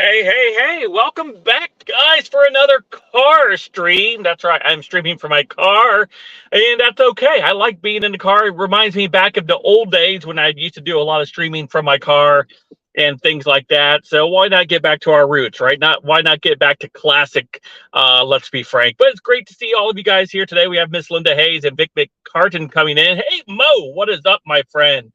Hey, welcome back, guys, for another car stream. That's right, I'm streaming from my car, and that's okay. I like being in the car. It reminds me back of the old days when I used to do a lot of streaming from my car and things like that. So why not get back to our roots, right? Why not get back to classic, let's be frank. But it's great to see all of you guys here today. We have Miss Linda Hayes and Vic McCartan coming in. Hey, Mo, what is up, my friend?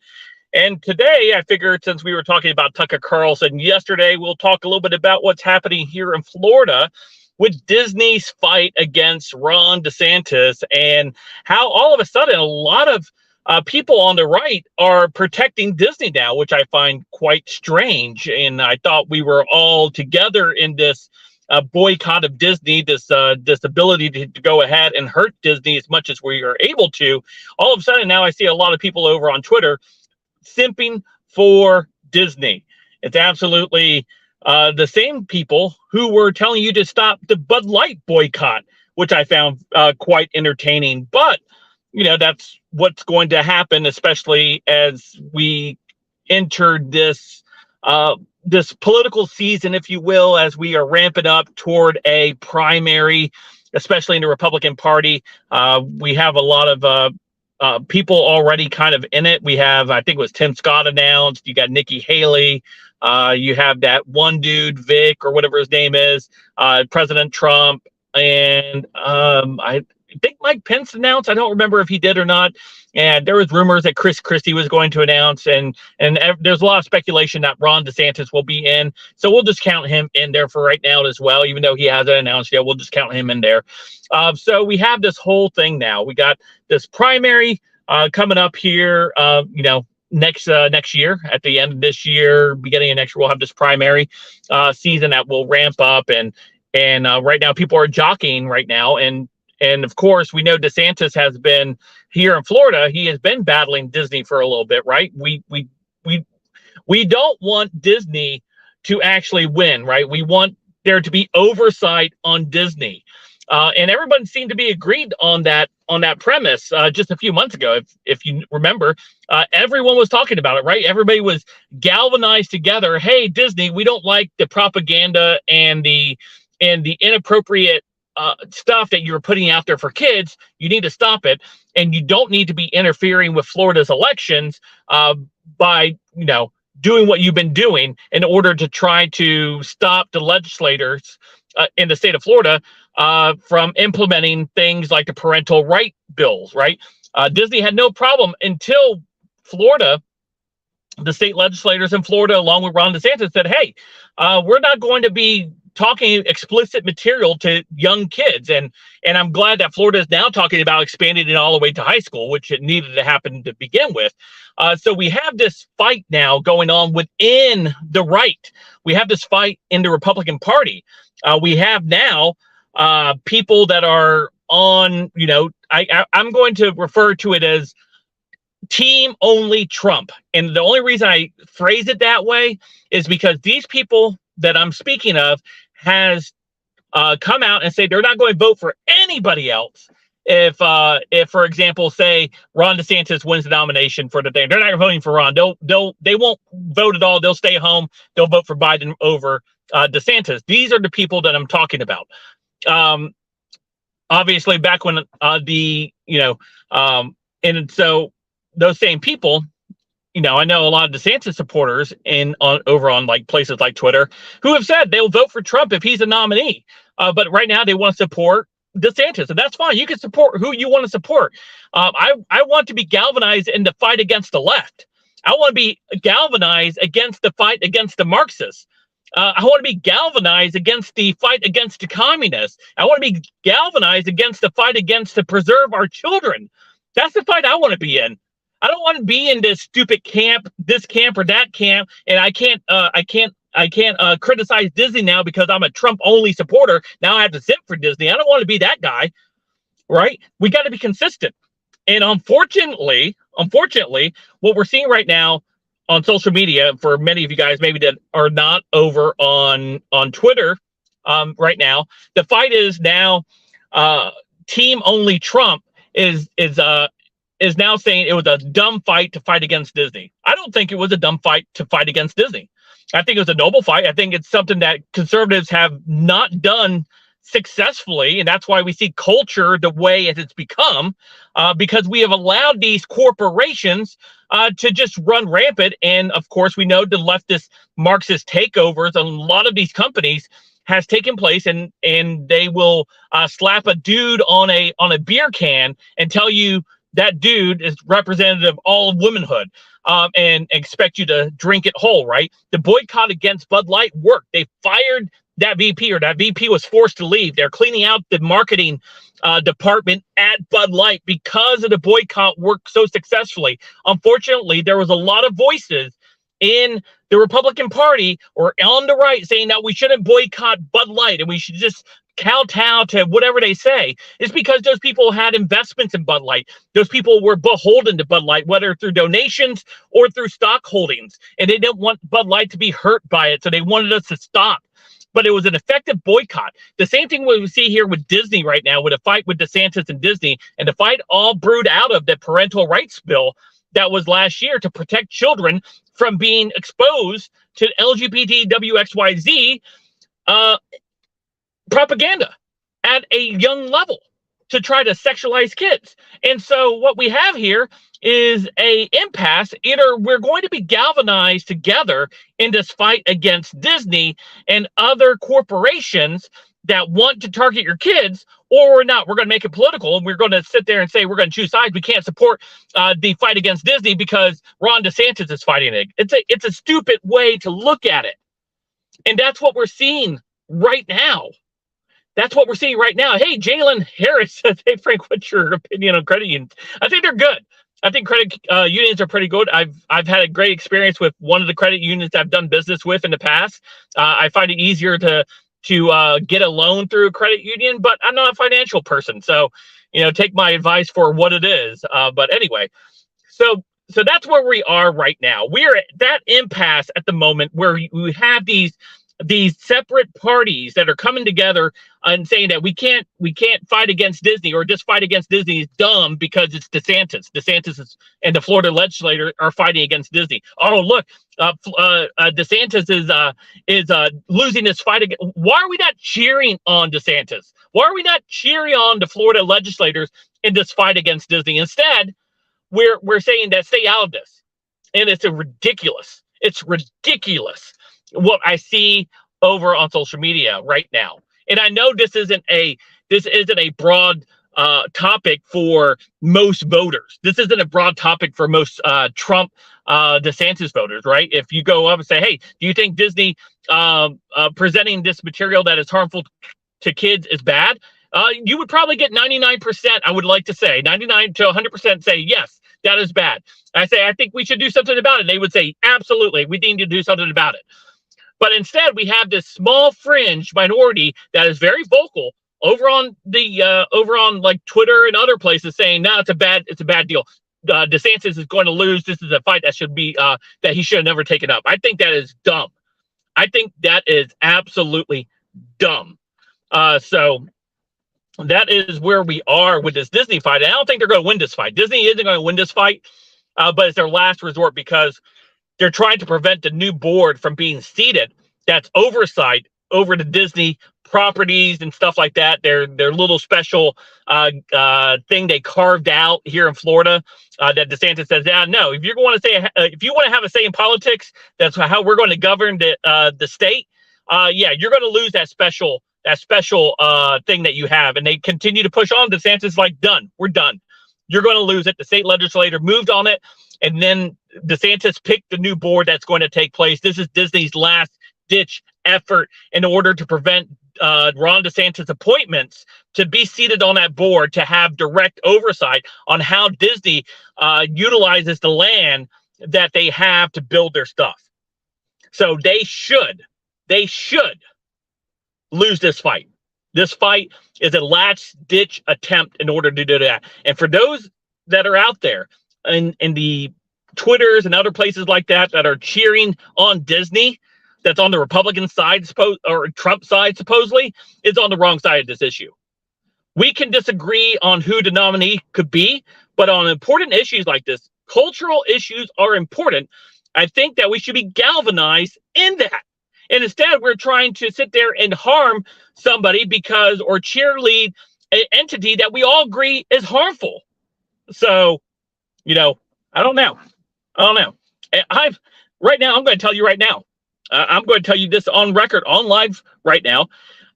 And today, I figured since we were talking about Tucker Carlson yesterday, we'll talk a little bit about what's happening here in Florida with Disney's fight against Ron DeSantis and how all of a sudden a lot of people on the right are protecting Disney now, which I find quite strange. And I thought we were all together in this boycott of Disney, this ability to go ahead and hurt Disney as much as we are able to. All of a sudden, now I see a lot of people over on Twitter simping for Disney. It's absolutely the same people who were telling you to stop the Bud Light boycott, which I found quite entertaining. But, that's what's going to happen, especially as we enter this political season, if you will, as we are ramping up toward a primary, especially in the Republican Party. We have a lot of people already kind of in it. We have, I think it was Tim Scott announced. You got Nikki Haley. You have that one dude, Vic, or whatever his name is, President Trump. And I think Mike Pence announced. I don't remember if he did or not. And there was rumors that Chris Christie was going to announce. And there's a lot of speculation that Ron DeSantis will be in. So we'll just count him in there for right now as well. Even though he hasn't announced yet, we'll just count him in there. So we have this whole thing now. We got this primary coming up here, next year, at the end of this year, beginning of next year, we'll have this primary season that will ramp up. And right now people are jockeying right now. And of course, we know DeSantis has been here in Florida. He has been battling Disney for a little bit, right? We don't want Disney to actually win, right? We want there to be oversight on Disney. And everyone seemed to be agreed on that premise just a few months ago. If you remember, everyone was talking about it, right? Everybody was galvanized together. Hey, Disney, we don't like the propaganda and the inappropriate stuff that you're putting out there for kids. You need to stop it, and you don't need to be interfering with Florida's elections by doing what you've been doing in order to try to stop the legislators in the state of Florida from implementing things like the parental right bills, right? Disney had no problem until Florida, the state legislators in Florida, along with Ron DeSantis, said, hey, we're not going to be talking explicit material to young kids. And I'm glad that Florida is now talking about expanding it all the way to high school, which it needed to happen to begin with. So we have this fight now going on within the right. We have this fight in the Republican Party. We have now people that are on, I'm going to refer to it as team only Trump. And the only reason I phrase it that way is because these people that I'm speaking of has come out and say they're not going to vote for anybody else. If for example, say Ron DeSantis wins the nomination for the thing, they're not voting for Ron. They won't vote at all. They'll stay home. They'll vote for Biden over DeSantis. These are the people that I'm talking about. Obviously, back when and so those same people. I know a lot of DeSantis supporters over on like places like Twitter who have said they'll vote for Trump if he's a nominee. But right now they want to support DeSantis, and that's fine. You can support who you want to support. I want to be galvanized in the fight against the left. I want to be galvanized against the fight against the Marxists. I want to be galvanized against the fight against the communists. I want to be galvanized against the fight to preserve our children. That's the fight I want to be in. I don't want to be in this stupid camp, this camp or that camp, and I can't criticize Disney now because I'm a Trump only supporter. Now I have to sit for Disney. I don't want to be that guy, right? We got to be consistent. And unfortunately, what we're seeing right now on social media, for many of you guys maybe that are not over on Twitter right now, the fight is now team only Trump is now saying it was a dumb fight to fight against Disney. I don't think it was a dumb fight to fight against Disney. I think it was a noble fight. I think it's something that conservatives have not done successfully, and that's why we see culture the way it has become, because we have allowed these corporations to just run rampant. And of course, we know the leftist Marxist takeovers on a lot of these companies has taken place, and they will slap a dude on a beer can and tell you that dude is representative of all of womanhood, and expect you to drink it whole, right? The boycott against Bud Light worked. They fired that VP, or that VP was forced to leave. They're cleaning out the marketing department at Bud Light because of the boycott worked so successfully. Unfortunately, there was a lot of voices in the Republican Party or on the right saying that we shouldn't boycott Bud Light and we should just kowtow to whatever they say. It's because those people had investments in Bud Light. Those people were beholden to Bud Light, whether through donations or through stock holdings, and they didn't want Bud Light to be hurt by it, so they wanted us to stop. But it was an effective boycott. The same thing we see here with Disney right now, with a fight with DeSantis and Disney, and the fight all brewed out of the parental rights bill that was last year to protect children from being exposed to LGBTWXYZ propaganda at a young level to try to sexualize kids. And so what we have here is a impasse. Either we're going to be galvanized together in this fight against Disney and other corporations that want to target your kids, or we're not. We're going to make it political, and we're going to sit there and say we're going to choose sides. We can't support the fight against Disney because Ron DeSantis is fighting it. It's a stupid way to look at it. And that's what we're seeing right now. That's what we're seeing right now. Hey, Jalen Harris says, hey, Frank, what's your opinion on credit unions? I think they're good. I think credit unions are pretty good. I've had a great experience with one of the credit unions I've done business with in the past. I find it easier to get a loan through a credit union, but I'm not a financial person. So, take my advice for what it is. But anyway, so that's where we are right now. We are at that impasse at the moment where we have these separate parties that are coming together and saying that we can't fight against Disney, or just fight against Disney is dumb because it's DeSantis. DeSantis and the Florida legislator are fighting against Disney. Oh, look, DeSantis is losing this fight again. Why are we not cheering on DeSantis? Why are we not cheering on the Florida legislators in this fight against Disney? Instead, we're saying that stay out of this, and it's ridiculous. It's ridiculous what I see over on social media right now. And I know this isn't a broad topic for most voters. This isn't a broad topic for most Trump DeSantis voters, right? If you go up and say, hey, do you think Disney presenting this material that is harmful to kids is bad? You would probably get 99%, I would like to say, 99 to 100% say, yes, that is bad. I say, I think we should do something about it. They would say, absolutely, we need to do something about it. But instead, we have this small fringe minority that is very vocal over on like Twitter and other places, saying, "No, it's a bad deal. DeSantis is going to lose. This is a fight that should be that he should have never taken up." I think that is dumb. I think that is absolutely dumb. So that is where we are with this Disney fight. And I don't think they're going to win this fight. Disney isn't going to win this fight, but it's their last resort because they're trying to prevent the new board from being seated. That's oversight over the Disney properties and stuff like that. Their little special thing they carved out here in Florida that DeSantis says, no, if you want to have a say in politics, that's how we're going to govern the state. You're going to lose that special thing that you have. And they continue to push on. DeSantis like, done. We're done. You're going to lose it. The state legislator moved on it. And then DeSantis picked the new board that's going to take place. This is Disney's last ditch effort in order to prevent Ron DeSantis appointments to be seated on that board, to have direct oversight on how Disney utilizes the land that they have to build their stuff. So they should lose this fight. This fight is a last ditch attempt in order to do that. And for those that are out there in the Twitters and other places like that are cheering on Disney, that's on the Republican side, or Trump side, supposedly, is on the wrong side of this issue. We can disagree on who the nominee could be, but on important issues like this, cultural issues are important. I think that we should be galvanized in that. And instead, we're trying to sit there and harm somebody because, or cheerlead an entity that we all agree is harmful. So, I don't know. I don't know. Right now, I'm going to tell you right now. I'm going to tell you this on record, on live right now.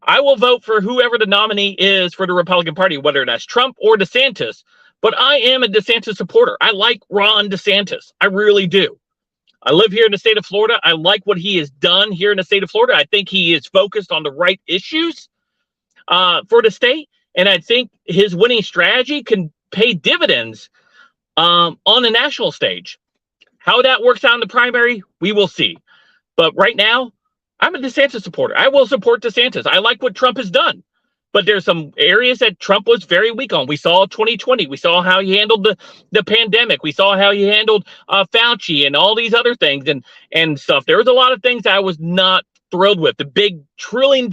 I will vote for whoever the nominee is for the Republican Party, whether that's Trump or DeSantis. But I am a DeSantis supporter. I like Ron DeSantis. I really do. I live here in the state of Florida. I like what he has done here in the state of Florida. I think he is focused on the right issues for the state. And I think his winning strategy can pay dividends on the national stage. How that works out in the primary, we will see. But right now, I'm a DeSantis supporter. I will support DeSantis. I like what Trump has done. But there's some areas that Trump was very weak on. We saw 2020. We saw how he handled the pandemic. We saw how he handled Fauci and all these other things and stuff. There was a lot of things I was not thrilled with. The big $1 trillion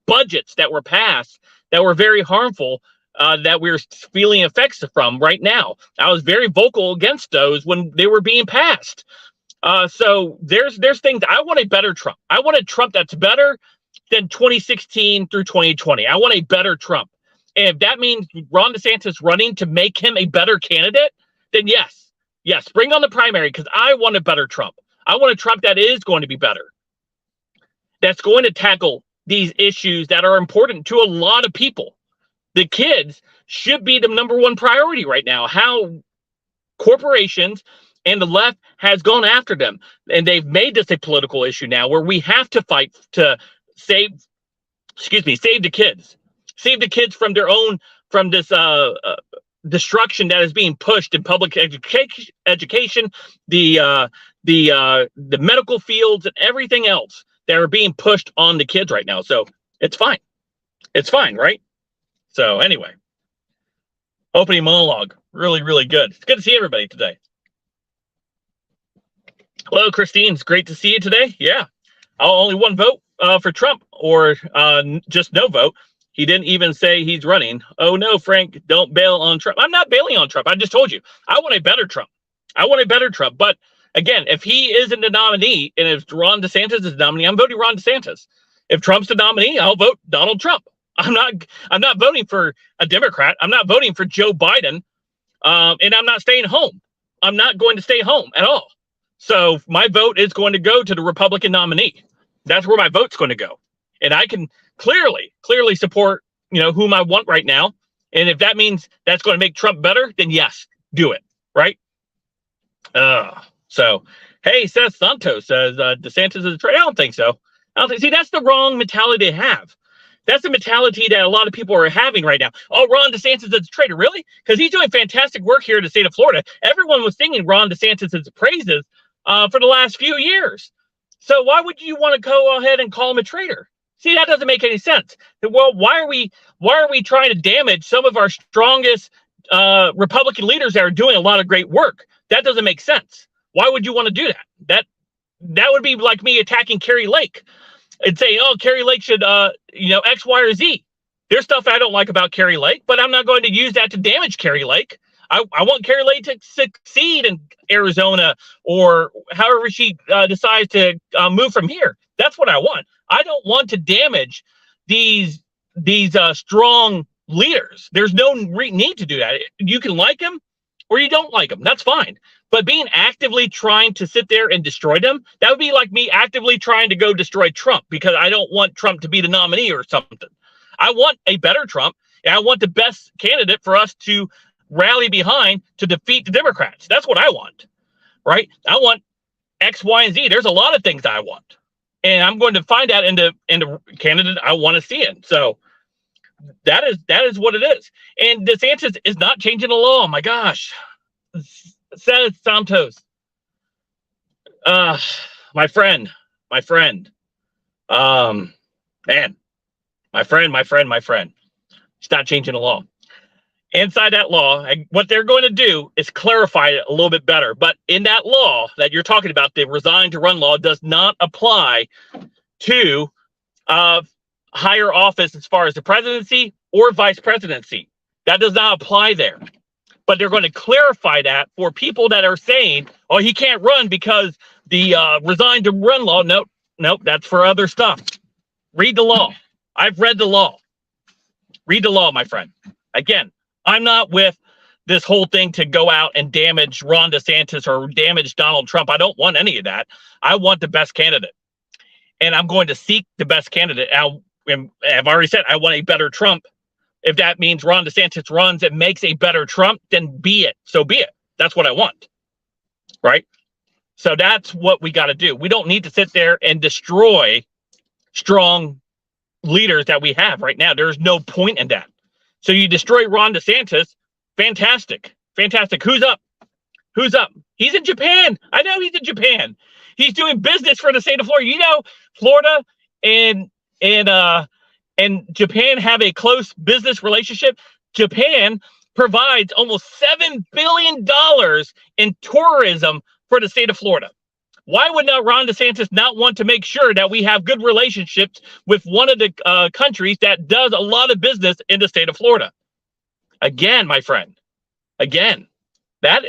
budgets that were passed that were very harmful that we're feeling effects from right now. I was very vocal against those when they were being passed. So there's things. I want a better Trump. I want a Trump that's better than 2016 through 2020. I want a better Trump. And if that means Ron DeSantis running to make him a better candidate, then yes, bring on the primary, because I want a better Trump. I want a Trump that is going to be better, that's going to tackle these issues that are important to a lot of people. The kids should be the number one priority right now. How corporations and the left has gone after them, and they've made this a political issue now where we have to fight to save the kids from this destruction that is being pushed in public education, the medical fields, and everything else that are being pushed on the kids right now. So it's fine, right? So anyway, opening monologue, really, really good. It's good to see everybody today. Hello, Christine. It's great to see you today. Yeah, only one vote for Trump, or just no vote. He didn't even say he's running. Oh no, Frank, don't bail on Trump. I'm not bailing on Trump. I just told you, I want a better Trump. But again, if he isn't the nominee, and if Ron DeSantis is the nominee, I'm voting Ron DeSantis. If Trump's the nominee, I'll vote Donald Trump. I'm not voting for a Democrat. I'm not voting for Joe Biden. And I'm not staying home. I'm not going to stay home at all. So my vote is going to go to the Republican nominee. That's where my vote's going to go. And I can clearly support, whom I want right now. And if that means that's going to make Trump better, then yes, do it. Right? So, hey, Seth Santos says DeSantis is a traitor. I don't think so. See, that's the wrong mentality they have. That's the mentality that a lot of people are having right now. Oh, Ron DeSantis is a traitor. Really? Because he's doing fantastic work here in the state of Florida. Everyone was singing Ron DeSantis' praises for the last few years. So why would you want to go ahead and call him a traitor? See, that doesn't make any sense. Well, why are we trying to damage some of our strongest Republican leaders that are doing a lot of great work? That doesn't make sense. Why would you want to do that? That would be like me attacking Carrie Lake and saying, oh, Carrie Lake should, X, Y, or Z. There's stuff I don't like about Carrie Lake, but I'm not going to use that to damage Carrie Lake. I want Carrie Lake to succeed in Arizona or however she decides to move from here. That's what I want. I don't want to damage these strong leaders. There's no need to do that. You can like them or you don't like them. That's fine. But being actively trying to sit there and destroy them, that would be like me actively trying to go destroy Trump because I don't want Trump to be the nominee or something. I want a better Trump, and I want the best candidate for us to rally behind to defeat the Democrats. That's what I want, right? I want X, Y, and Z. There's a lot of things I want, and I'm going to find out in the candidate I want to see in. So that is what it is. And DeSantis is not changing the law. Oh my gosh, says Santos, my friend, my friend. He's not changing the law. Inside that law, what they're going to do is clarify it a little bit better. But in that law that you're talking about, the resign to run law does not apply to higher office as far as the presidency or vice presidency. That does not apply there. but they're going to clarify that for people that are saying, oh, he can't run because the resign to run law. Nope, nope, that's for other stuff. Read the law. I've read the law. Read the law, my friend. Again, I'm not with this whole thing to go out and damage Ron DeSantis or damage Donald Trump. I don't want any of that. I want the best candidate. And I'm going to seek the best candidate. I've already said I want a better Trump. If that means Ron DeSantis runs and makes a better Trump, then be it. So be it. That's what I want. Right? So that's what we got to do. We don't need to sit there and destroy strong leaders that we have right now. There's no point in that. So you destroy Ron DeSantis. Fantastic. Fantastic. Who's up? Who's up? He's in Japan. I know he's in Japan. He's doing business for the state of Florida. You know, Florida and Japan have a close business relationship. Japan provides almost $7 billion in tourism for the state of Florida. Why would not Ron DeSantis not want to make sure that we have good relationships with one of the countries that does a lot of business in the state of Florida? Again, my friend, again, that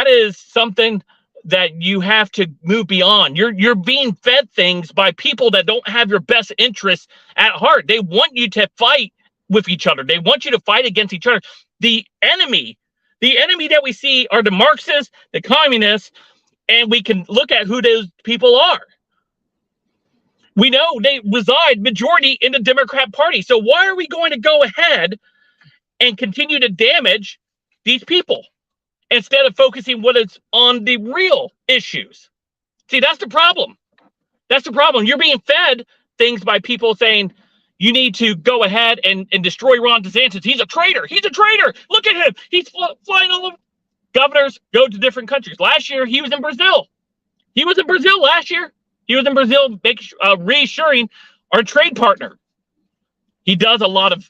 is something that you have to move beyond. You're being fed things by people that don't have your best interests at heart. They want you to fight with each other. They want you to fight against each other. The enemy that we see are the Marxists, the communists, and we can look at who those people are. We know they reside majority in the Democrat Party. So why are we going to go ahead and continue to damage these people instead of focusing what is on the real issues? See, that's the problem. That's the problem. You're being fed things by people saying you need to go ahead and destroy Ron DeSantis. He's a traitor. He's a traitor. Look at him. He's flying all over. Governors go to different countries. Last year, he was in Brazil. He was in Brazil last year. He was in Brazil reassuring our trade partner. He does a lot of.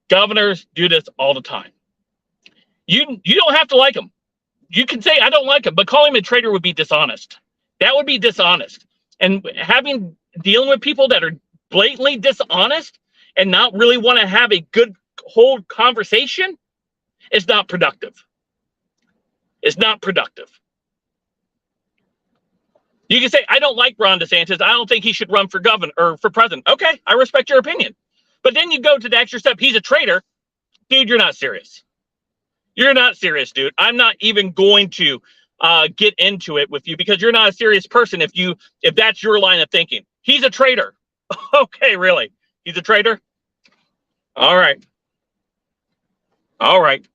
Governors do this all the time. You don't have to like him. You can say, I don't like him, but calling him a traitor would be dishonest. That would be dishonest. And dealing with people that are blatantly dishonest and not really want to have a good whole conversation is not productive. It's not productive. You can say, I don't like Ron DeSantis. I don't think he should run for governor or for president. Okay, I respect your opinion. But then you go to the extra step. He's a traitor. Dude, you're not serious. You're not serious, dude. I'm not even going to get into it with you because you're not a serious person if that's your line of thinking. He's a traitor. Okay, really? He's a traitor? All right. All right.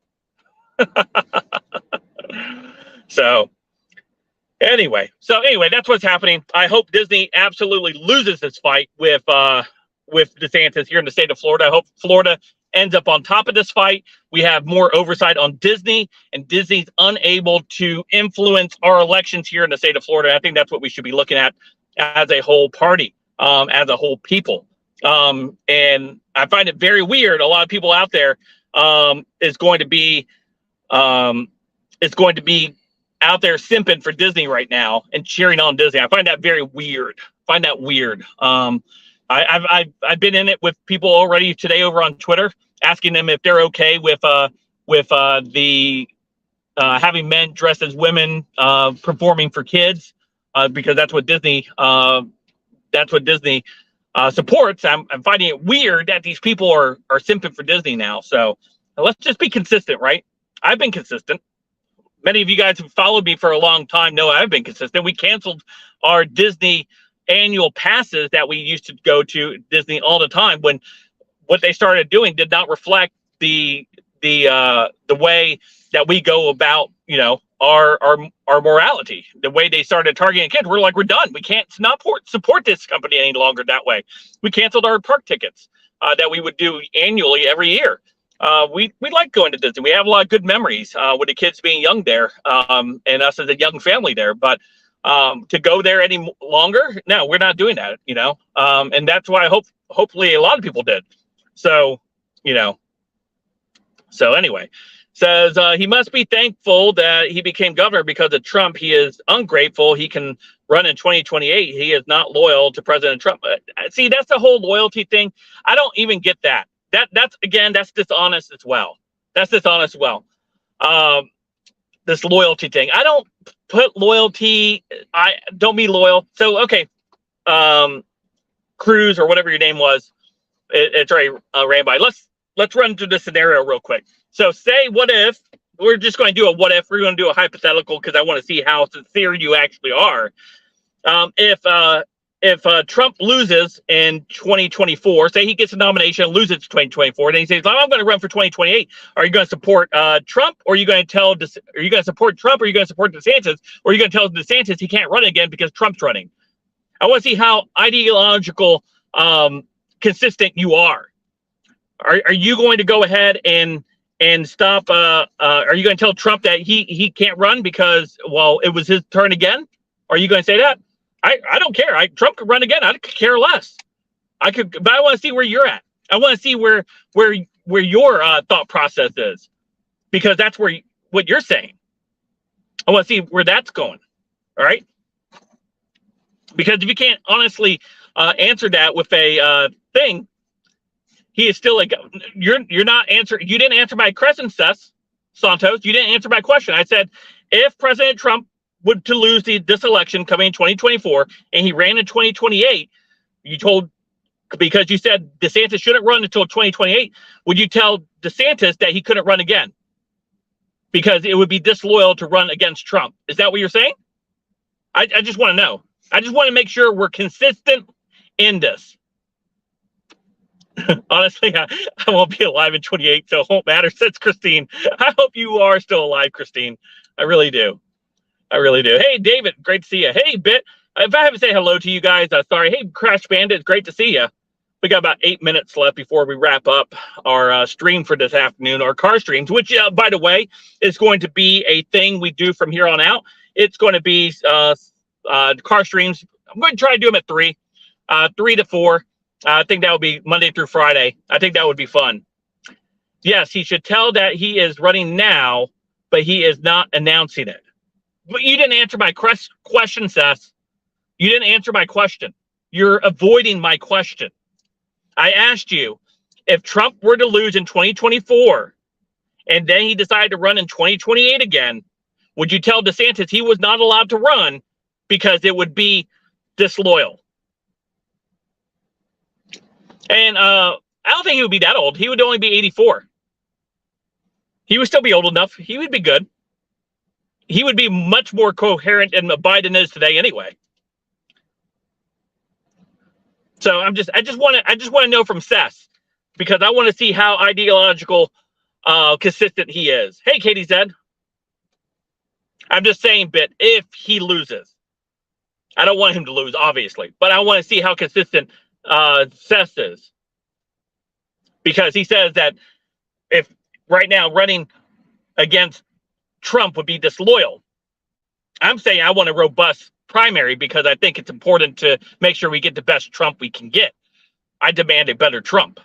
So anyway, that's what's happening. I hope Disney absolutely loses this fight with DeSantis here in the state of Florida. I hope Florida ends up on top of this fight. We have more oversight on Disney, and Disney's unable to influence our elections here in the state of Florida. I think that's what we should be looking at as a whole party, as a whole people. And I find it very weird. A lot of people out there is going to be out there simping for Disney right now and cheering on Disney. I find that very weird. I've been in it with people already today over on Twitter, asking them if they're okay with the having men dressed as women performing for kids, because that's what Disney supports. I'm finding it weird that these people are simping for Disney now. So let's just be consistent, right? I've been consistent. Many of you guys who followed me for a long time know I've been consistent. We canceled our Disney annual passes that we used to go to Disney all the time when what they started doing did not reflect the way that we go about, our morality. The way they started targeting kids, we're like, we're done. We can't support this company any longer that way. We canceled our park tickets that we would do annually every year. We like going to Disney. We have a lot of good memories with the kids being young there, and us as a young family there. But to go there any longer, no, we're not doing that. And that's why hopefully a lot of people did. So, So anyway, says he must be thankful that he became governor because of Trump. He is ungrateful. He can run in 2028. He is not loyal to President Trump. See, that's the whole loyalty thing. I don't even get that. That's dishonest as well. That's dishonest as well. This loyalty thing. I don't put loyalty. I don't be loyal. So, okay. Cruz or whatever your name was, it's already ran by. Let's run through the scenario real quick. So say, what if, we're just going to do a what if, we're going to do a hypothetical because I want to see how sincere you actually are. If Trump loses in 2024, say he gets a nomination and loses in 2024, then he says, I'm going to run for 2028. Are you going to support Trump, or are you going to tell, are you going to support Trump, or are you going to support DeSantis, or are you going to tell DeSantis he can't run again because Trump's running? I want to see how ideological consistent you are. Are you going to go ahead and stop? Are you going to tell Trump that he can't run because, well, it was his turn again? Are you going to say that? I don't care. Trump could run again. I could care less. But I want to see where you're at. I want to see where your thought process is, because that's what you're saying. I want to see where that's going. All right. Because if you can't honestly answer that with a thing, he is still like, you're not answering. You didn't answer my question, Seth Santos. You didn't answer my question. I said, if President Trump would to lose this election coming in 2024 and he ran in 2028, you told, because you said DeSantis shouldn't run until 2028, would you tell DeSantis that he couldn't run again because it would be disloyal to run against Trump? Is that what you're saying? I just want to know. I just want to make sure we're consistent in this. Honestly, I won't be alive in 28, so it won't matter, says Christine. I hope you are still alive, Christine. I really do. I really do. Hey, David, great to see you. Hey, Bit, if I haven't said hello to you guys, sorry. Hey, Crash Bandit, great to see you. We got about 8 minutes left before we wrap up our stream for this afternoon, our car streams, which, by the way, is going to be a thing we do from here on out. It's going to be car streams. I'm going to try to do them at 3 to 4. I think that would be Monday through Friday. I think that would be fun. Yes, he should tell that he is running now, but he is not announcing it. But you didn't answer my question, Seth. You didn't answer my question. You're avoiding my question. I asked you, if Trump were to lose in 2024 and then he decided to run in 2028 again, would you tell DeSantis he was not allowed to run because it would be disloyal? And I don't think he would be that old. He would only be 84. He would still be old enough. He would be good. He would be much more coherent than Biden is today anyway. So I just want to know from Seth, because I want to see how ideological consistent he is. Hey, Katie Zed. I'm just saying, Bit, if he loses. I don't want him to lose, obviously, but I want to see how consistent Seth is, because he says that if right now running against Trump would be disloyal. I'm saying I want a robust primary because I think it's important to make sure we get the best Trump we can get. I demand a better Trump.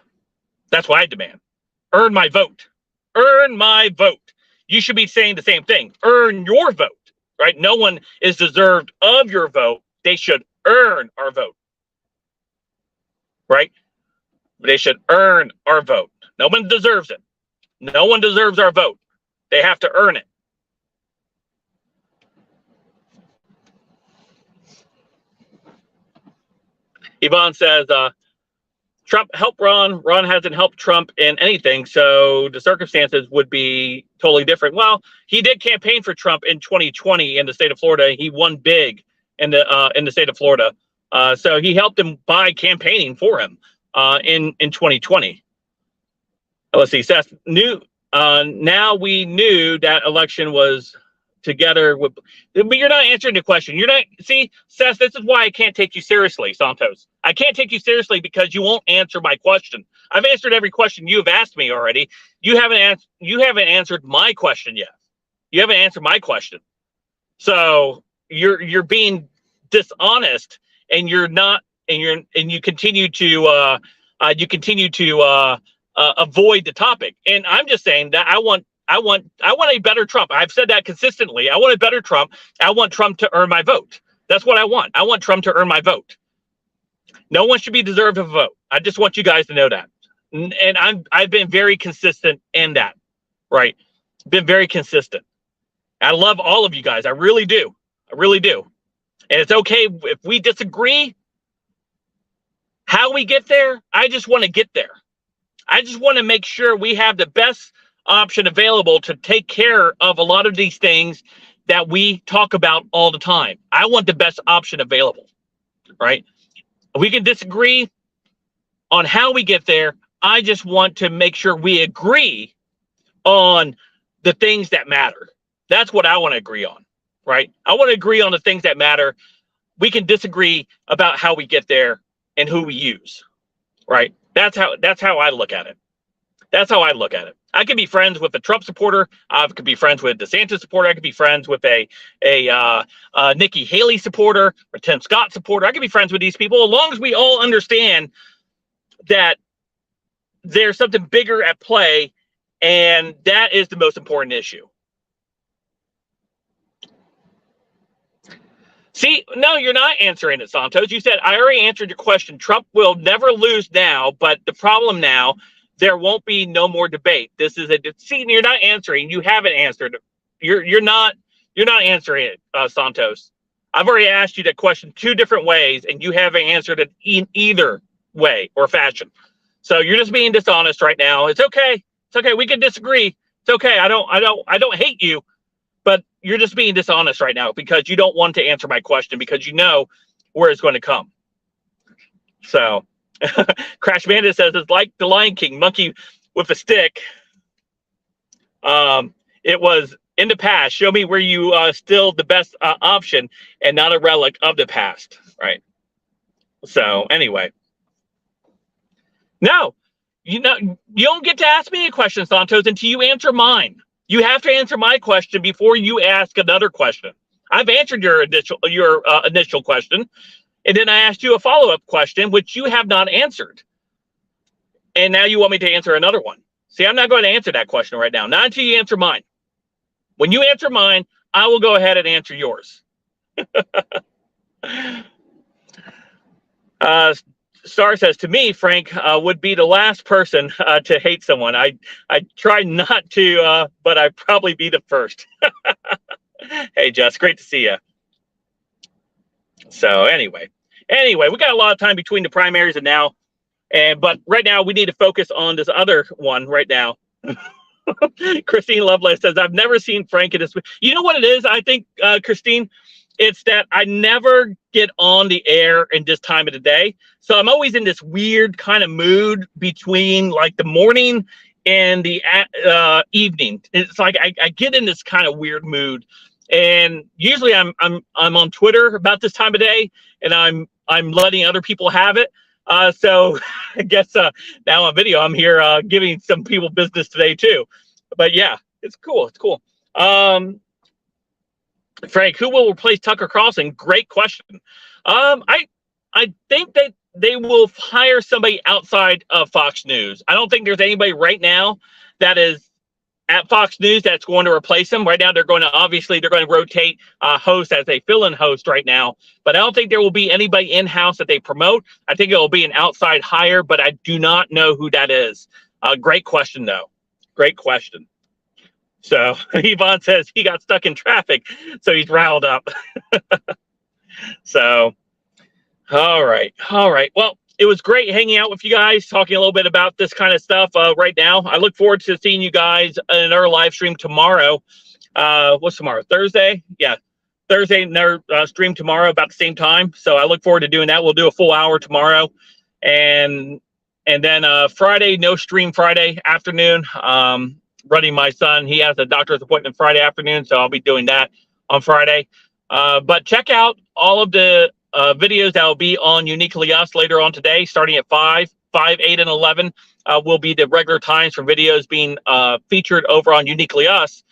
That's what I demand. Earn my vote. Earn my vote. You should be saying the same thing. Earn your vote, right? No one is deserved of your vote. They should earn our vote. Right? They should earn our vote. No one deserves it. No one deserves our vote. They have to earn it. Yvonne says, Trump helped Ron. Ron hasn't helped Trump in anything, so the circumstances would be totally different. Well, he did campaign for Trump in 2020 in the state of Florida. He won big in the state of Florida. So he helped him by campaigning for him in 2020. Let's see. Seth knew. Now we knew that election was together with, but you're not answering the question. You're not. See, Seth, this is why I can't take you seriously, Santos. I can't take you seriously because you won't answer my question. I've answered every question you have asked me already. You haven't answered my question yet. You haven't answered my question. So you're being dishonest, and you're not, and you continue to avoid the topic. And I'm just saying that I want a better Trump. I've said that consistently. I want a better Trump. I want Trump to earn my vote. That's what I want. I want Trump to earn my vote. No one should be deserved of a vote. I just want you guys to know that. And I've been very consistent in that. right? Been very consistent. I love all of you guys. I really do. I really do. And it's okay if we disagree how we get there. I just want to get there. I just want to make sure we have the best option available to take care of a lot of these things that we talk about all the time. I want the best option available, right? We can disagree on how we get there. I just want to make sure we agree on the things that matter. That's what I want to agree on, right? I want to agree on the things that matter. We can disagree about how we get there and who we use, right? That's how I look at it. That's how I look at it. I could be friends with a Trump supporter. I could be friends with a DeSantis supporter. I could be friends with a Nikki Haley supporter or Tim Scott supporter. I could be friends with these people as long as we all understand that there's something bigger at play, and that is the most important issue. See, no, you're not answering it, Santos. You said, I already answered your question. Trump will never lose now, but the problem now, there won't be no more debate. This is a see, you're not answering. You haven't answered. You're not answering it, Santos. I've already asked you that question 2 different ways, and you haven't answered it in either way or fashion. So you're just being dishonest right now. It's okay. It's okay. We can disagree. It's okay. I don't hate you, but you're just being dishonest right now because you don't want to answer my question because you know where it's going to come. So Crash Bandit says it's like the Lion King, monkey with a stick. It was in the past. Show me where you still the best option and not a relic of the past, right? So anyway, no, you don't get to ask me a question, Santos, until you answer mine. You have to answer my question before you ask another question. I've answered your initial question. And then I asked you a follow-up question, which you have not answered. And now you want me to answer another one. See, I'm not going to answer that question right now. Not until you answer mine. When you answer mine, I will go ahead and answer yours. Star says, to me, Frank would be the last person to hate someone. I try not to, but I'd probably be the first. Hey, Jess, great to see you. So anyway, we got a lot of time between the primaries and now, but right now we need to focus on this other one right now. Christine Lovelace says, I've never seen Frank in this. You know what it is? I think, Christine, it's that I never get on the air in this time of the day. So I'm always in this weird kind of mood between like the morning and the evening. It's like I get in this kind of weird mood. And usually I'm on Twitter about this time of day, and I'm letting other people have it. So I guess now on video I'm here giving some people business today too. But yeah, it's cool. It's cool. Frank, who will replace Tucker Carlson? Great question. I think that they will hire somebody outside of Fox News. I don't think there's anybody right now that is at Fox News that's going to replace him. Right now, they're going to rotate host as a fill-in host right now. But I don't think there will be anybody in-house that they promote. I think it will be an outside hire, but I do not know who that is. Great question, though. Great question. So Yvonne says he got stuck in traffic, so he's riled up. So, all right. Well, it was great hanging out with you guys, talking a little bit about this kind of stuff right now. I look forward to seeing you guys in our live stream tomorrow. What's tomorrow? Thursday? Yeah, Thursday in our stream tomorrow about the same time. So I look forward to doing that. We'll do a full hour tomorrow. And then Friday, no stream Friday afternoon. Running my son. He has a doctor's appointment Friday afternoon, so I'll be doing that on Friday. But check out all of the videos that will be on Uniquely Us later on today, starting at 5, 8, and 11 will be the regular times for videos being featured over on Uniquely Us,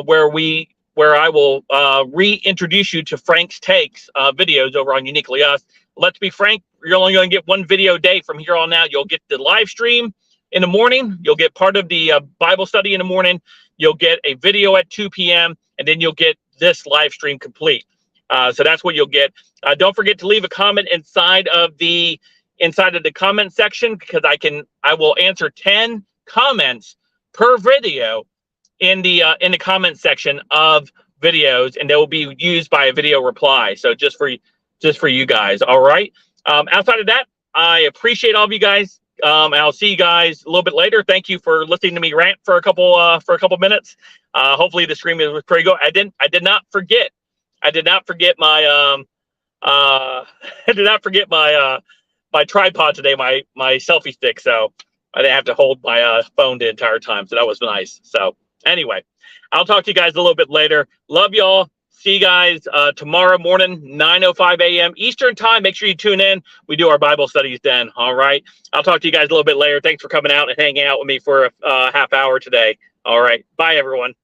where I will reintroduce you to Frank's Takes videos over on Uniquely Us. Let's be frank, you're only going to get one video a day from here on out. You'll get the live stream in the morning. You'll get part of the Bible study in the morning. You'll get a video at 2 p.m. and then you'll get this live stream complete. So that's what you'll get. Don't forget to leave a comment inside of the comment section, because I will answer 10 comments per video in the comment section of videos, and they will be used by a video reply. So just for you guys. All right. Outside of that, I appreciate all of you guys. I'll see you guys a little bit later. Thank you for listening to me rant for a couple minutes. Hopefully the stream is pretty good. I did not forget my I did not forget my my tripod today, my selfie stick. So I didn't have to hold my phone the entire time. So that was nice. So anyway, I'll talk to you guys a little bit later. Love y'all. See you guys tomorrow morning, 9:05 a.m. Eastern time. Make sure you tune in. We do our Bible studies then. All right. I'll talk to you guys a little bit later. Thanks for coming out and hanging out with me for a half hour today. All right. Bye, everyone.